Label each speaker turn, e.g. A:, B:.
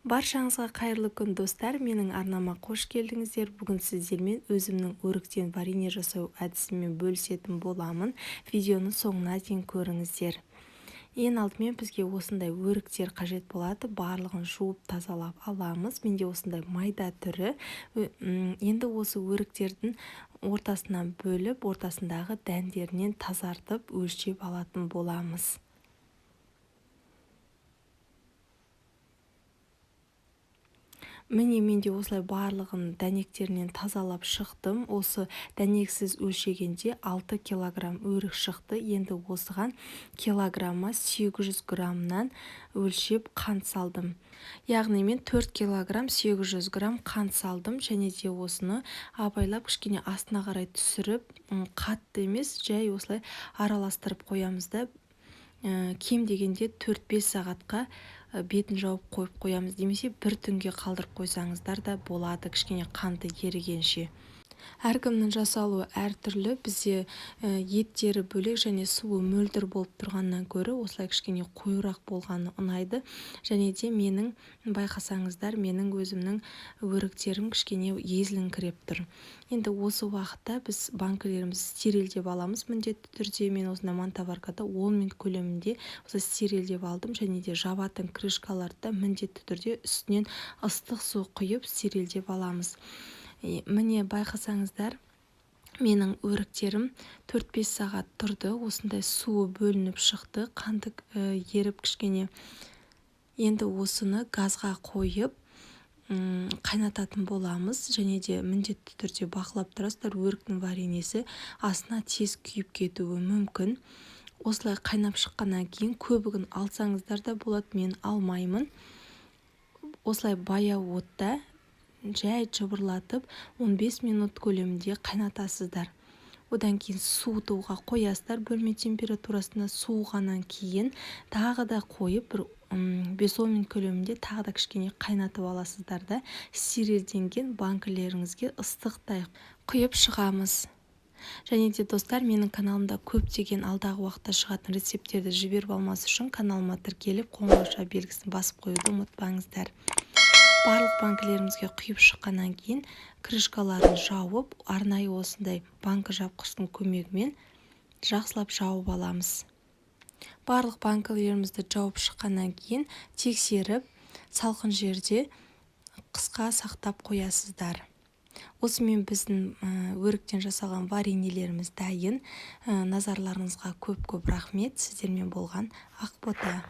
A: Баршаңызға қайырлы күн достар, менің арнама қош келдіңіздер. Бүгін сіздермен өзімнің өріктен варенье жасау әдісімен бөлісетін боламын. Видеоны соңына дейін көріңіздер. Ең алдымен бізге осындай өріктер қажет болады. Барлығын жуып тазалап аламыз. Менде осындай майда түрі. Енді осы өріктердің ортасынан бөліп, ортасындағы дәндерінен тазартып, өлшеп алатын боламыз. Міне менде осылай барлығын дәнектерінен тазалап шықтым. Осы дәнексіз өлшегенде 6 килограмм өрік шықты. Енді осыған килограмма 800 граммнан өлшеп қант салдым. Яғни мен 4 килограмм 800 грамм қант салдым. Және де осыны абайлап кішкене астына қарай түсіріп, қатты емес, жай осылай араластырып қоямыз да, кем дегенде 4-5 сағатқа бетін жауып қойып қоямыз. Демесе бір түнге қалдырып қойсаңыздар да болады, кішкене қанты ерігенше. Әркімнің жасалуы әртүрлі. Бізде еттері бөлек және суы мөлдір болып тұрғаннан көрі осылай кішкене қойырақ болғаны ұнайды. Және де менің байқасаңыздар, менің өзімнің өріктерім кішкене езіліңкіреп тұр. Енді осы уақытта біз банкілерімізді стерильдеп аламыз. Міндетті түрде мен осындай мантоваркада 10 минут көлемінде осы стерильдеп алдым. Және де жабатын крышкаларды міндетті түрде үстінен ыстық су құйып стерильдеп аламыз. Міне байқасаңыздар, менің өріктерім 4-5 сағат тұрды. Осындай суы бөлініп шықты, қанты еріп кішкене. Енді осыны газға қойып қайнататын боламыз. Және де міндетті түрде бақылап тұрасыздар, өріктің вареньесі астына тез күйіп кетуі мүмкін. Осылай қайнап шыққаннан кейін көбігін алсаңыздар да болады, мен алмаймын. Осылай баяу отта жай жыбырлатып 15 минут көлемінде қайнатасыздар. Одан кейін суытуға қоясыздар. Бөлме температурасында суығаннан кейін тағы да қойып, бір 5-10 минут көлемінде тағы да кішкене қайнатып аласыздар да, стерильденген банкілеріңізге ыстықтай құйып шығамыз. Және де достар, менің каналымда көптеген алдағы уақытта шығатын рецепттерді жіберіп алмас үшін каналыма тіркеліп, қоңырауша белгісін басып қоюды ұмытпаңыздар. Барлық банкілерімізге құйып шыққаннан кейін крышкаларын жауып, арнайы осындай банка жапқыштың көмегімен жақсылап жауып аламыз. Барлық банкілерімізді жауып шыққаннан кейін тексеріп, салқын жерде қысқа сақтап қоясыздар. Осымен біздің өріктен жасалған вареньелеріміз дайын. Назарларыңызға көп-көп рахмет. Сіздермен болған Ақбота.